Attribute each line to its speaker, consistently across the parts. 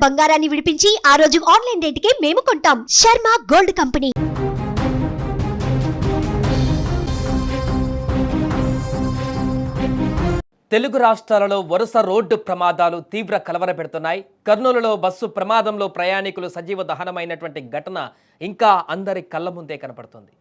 Speaker 1: బంగారాన్ని విడిపించి ఆ రోజు ఆన్లైన్ రేటుకే మేము కొంటాం. Sharma gold company.
Speaker 2: తెలుగు రాష్ట్రాలలో వరుస రోడ్డు ప్రమాదాలు తీవ్ర కలవరపెడుతున్నాయి. కర్నూలులో బస్సు ప్రమాదంలో ప్రయాణికులు సజీవ దహనమైనటువంటి ఘటన ఇంకా అందరి కళ్ళ ముందే కనపడుతుంది.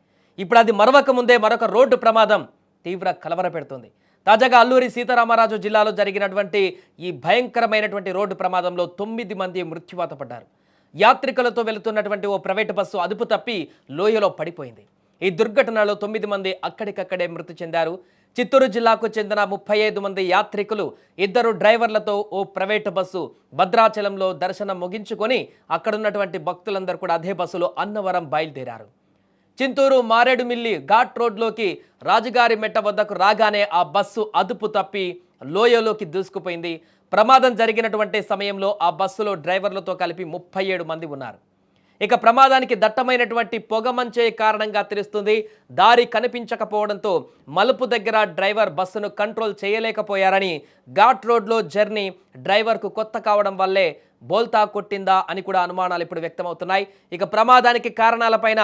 Speaker 2: ఇప్పుడు అది మరవక ముందే మరొక రోడ్డు ప్రమాదం తీవ్ర కలవరపెడుతుంది. తాజాగా అల్లూరి సీతారామరాజు జిల్లాలో జరిగినటువంటి ఈ భయంకరమైనటువంటి రోడ్డు ప్రమాదంలో 9 మంది మృత్యువాత పడ్డారు. యాత్రికులతో వెళుతున్నటువంటి ఓ ప్రైవేటు బస్సు అదుపు తప్పి లోయలో పడిపోయింది. ఈ దుర్ఘటనలో 9 మంది అక్కడికక్కడే మృతి చెందారు. చిత్తూరు జిల్లాకు చెందిన 35 మంది యాత్రికులు, 2 డ్రైవర్లతో ఓ ప్రైవేటు బస్సు భద్రాచలంలో దర్శనం ముగించుకొని అక్కడున్నటువంటి భక్తులందరూ కూడా అదే బస్సులో అన్నవరం బయలుదేరారు. చింతూరు మారేడుమిల్లి ఘాట్ రోడ్లోకి రాజుగారి మెట్ట వద్దకు రాగానే ఆ బస్సు అదుపు తప్పి లోయలోకి దూసుకుపోయింది. ప్రమాదం జరిగినటువంటి సమయంలో ఆ బస్సులో డ్రైవర్లతో కలిపి 37 మంది ఉన్నారు. ఇక ప్రమాదానికి దట్టమైనటువంటి పొగమంచే కారణంగా తెలుస్తుంది. దారి కనిపించకపోవడంతో మలుపు దగ్గర డ్రైవర్ బస్సును కంట్రోల్ చేయలేకపోయారని, ఘాట్ రోడ్లో జర్నీ డ్రైవర్కు కొత్త కావడం వల్లే బోల్తా కొట్టిందా అని కూడా అనుమానాలు ఇప్పుడు వ్యక్తమవుతున్నాయి. ఇక ప్రమాదానికి కారణాలపైన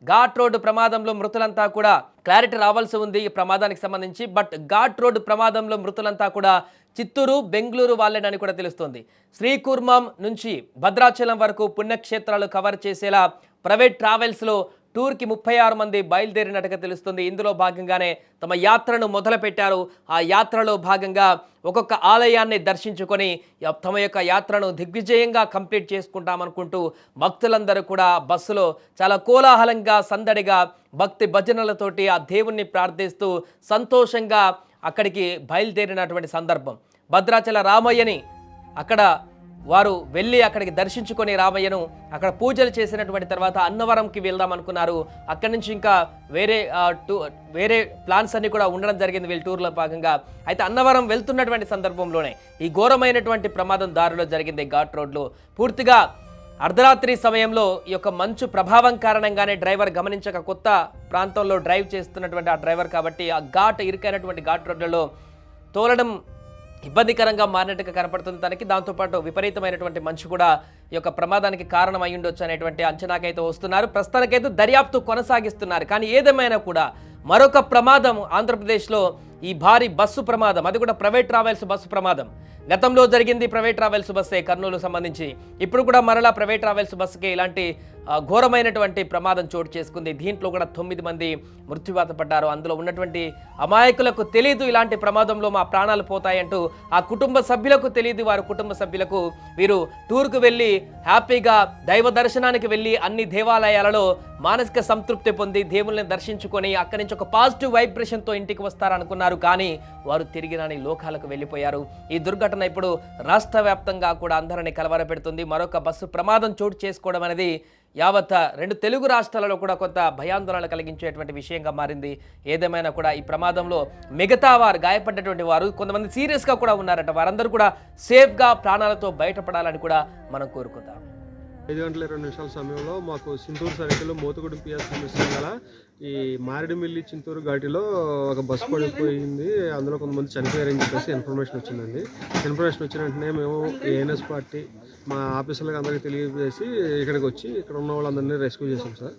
Speaker 2: ఘాట్ రోడ్డు ప్రమాదంలో మృతులంతా కూడా క్లారిటీ రావాల్సి ఉంది ఈ ప్రమాదానికి సంబంధించి. బట్ ఘాట్ రోడ్డు ప్రమాదంలో మృతులంతా కూడా చిత్తూరు, బెంగళూరు వాళ్ళేనని కూడా తెలుస్తోంది. శ్రీకూర్మం నుంచి భద్రాచలం వరకు పుణ్యక్షేత్రాలు కవర్ చేసేలా ప్రైవేట్ ట్రావెల్స్లో టూర్కి 36 మంది బయలుదేరినట్టుగా తెలుస్తుంది. ఇందులో భాగంగానే తమ యాత్రను మొదలుపెట్టారు. ఆ యాత్రలో భాగంగా ఒక్కొక్క ఆలయాన్ని దర్శించుకొని తమ యొక్క యాత్రను దిగ్విజయంగా కంప్లీట్ చేసుకుంటామనుకుంటూ భక్తులందరూ కూడా బస్సులో చాలా కోలాహలంగా, సందడిగా భక్తి భజనలతోటి ఆ దేవుణ్ణి ప్రార్థిస్తూ సంతోషంగా అక్కడికి బయలుదేరినటువంటి సందర్భం. భద్రాచల రామయ్యని అక్కడ వారు వెళ్ళి అక్కడికి దర్శించుకొని రామయ్యను అక్కడ పూజలు చేసినటువంటి తర్వాత అన్నవరంకి వెళ్దాం అనుకున్నారు. అక్కడి నుంచి ఇంకా వేరే ప్లాన్స్ అన్ని కూడా ఉండడం జరిగింది వీళ్ళ టూర్లో భాగంగా. అయితే అన్నవరం వెళ్తున్నటువంటి సందర్భంలోనే ఈ ఘోరమైనటువంటి ప్రమాదం దారిలో జరిగింది. ఘాట్ రోడ్లో పూర్తిగా అర్ధరాత్రి సమయంలో ఈ యొక్క మంచు ప్రభావం కారణంగానే డ్రైవర్ గమనించక కొత్త ప్రాంతంలో డ్రైవ్ చేస్తున్నటువంటి ఆ డ్రైవర్ కాబట్టి ఆ ఇరుకైనటువంటి ఘాట్ రోడ్లలో తోలడం ఇబ్బందికరంగా మారినట్టుగా కనపడుతుంది తనకి. దాంతోపాటు విపరీతమైనటువంటి మంచు కూడా ఈ యొక్క ప్రమాదానికి కారణం అయి ఉండొచ్చు అనేటువంటి అంచనాకైతే వస్తున్నారు. ప్రస్తుతానికైతే దర్యాప్తు కొనసాగిస్తున్నారు. కానీ ఏదేమైనా కూడా మరొక ప్రమాదం ఆంధ్రప్రదేశ్లో ఈ భారీ బస్సు ప్రమాదం, అది కూడా ప్రైవేట్ ట్రావెల్స్ బస్సు ప్రమాదం. గతంలో జరిగింది ప్రైవేట్ ట్రావెల్స్ బస్సే కర్నూలు సంబంధించి. ఇప్పుడు కూడా మరలా ప్రైవేట్ ట్రావెల్స్ బస్సుకి ఇలాంటి ఘోరమైనటువంటి ప్రమాదం చోటు చేసుకుంది. దీంట్లో కూడా 9 మంది మృత్యువాత పడ్డారు. అందులో ఉన్నటువంటి అమాయకులకు తెలియదు ఇలాంటి ప్రమాదంలో మా ప్రాణాలు పోతాయంటూ, ఆ కుటుంబ సభ్యులకు తెలియదు. వారి కుటుంబ సభ్యులకు వీరు టూర్కు వెళ్ళి హ్యాపీగా దైవ దర్శనానికి వెళ్ళి అన్ని దేవాలయాలలో మానసిక సంతృప్తి పొంది దేవుళ్ళని దర్శించుకొని అక్కడి నుంచి ఒక పాజిటివ్ వైబ్రేషన్తో ఇంటికి వస్తారనుకున్నారు. కానీ వారు తిరిగి రాని లోకాలకు వెళ్ళిపోయారు. ఈ దుర్ఘటన ఇప్పుడు రాష్ట్ర వ్యాప్తంగా కూడా అందరినీ కలవరపెడుతుంది. మరొక బస్సు ప్రమాదం చోటు చేసుకోవడం అనేది యావత్ 2 తెలుగు రాష్ట్రాలలో కూడా కొంత భయాందోళన కలిగించేటువంటి విషయంగా మారింది. ఏదేమైనా కూడా ఈ ప్రమాదంలో మిగతా వారు, గాయపడ్డటువంటి వారు కొంతమంది సీరియస్గా కూడా ఉన్నారట. వారందరూ కూడా సేఫ్గా ప్రాణాలతో బయటపడాలని కూడా మనం కోరుకుందాం.
Speaker 3: 5:20 సమయంలో మాకు చింతూరు సర్కిల్లో మోతుగూడెం పిఎస్ గల ఈ మారేడుమిల్లి చింతూరు ఘాటిలో ఒక బస్సు పడిపోయింది. అందులో కొంతమంది చనిపోయారని చెప్పేసి ఇన్ఫర్మేషన్ వచ్చిందండి. ఇన్ఫర్మేషన్ వచ్చిన వెంటనే మేము ఏఎన్ఎస్ పార్టీ మా ఆఫీసర్లకు అందరికీ తెలియజేసి ఇక్కడికి వచ్చి ఇక్కడ ఉన్న వాళ్ళందరినీ రెస్క్యూ చేసాం సార్.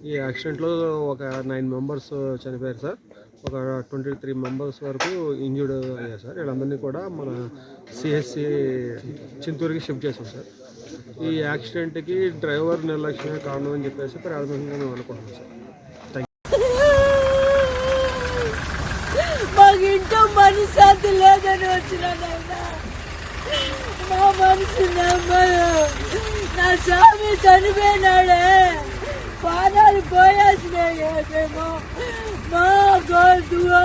Speaker 3: ఈ యాక్సిడెంట్లో ఒక 9 మెంబర్స్ చనిపోయారు సార్. ఒక 23 మెంబర్స్ వరకు ఇంజ్యూర్డ్ అయ్యారు సార్. వీళ్ళందరినీ కూడా మన సిఎస్సి చింతూరుకి షిఫ్ట్ చేసాం సార్. ఈ యాక్సిడెంట్కి డ్రైవర్ నిర్లక్ష్యమే కారణం అని చెప్పేసి ప్రాథమికంగా మేము అనుకుంటున్నాం సార్.
Speaker 4: మాకు ఇంట్లో మనశ్శాంతి లేదని వచ్చినా మా మనసు నా స్వామి చనిపోయినాడే, పాదాలు పోయేసినాయేమో మా గోల్దువా.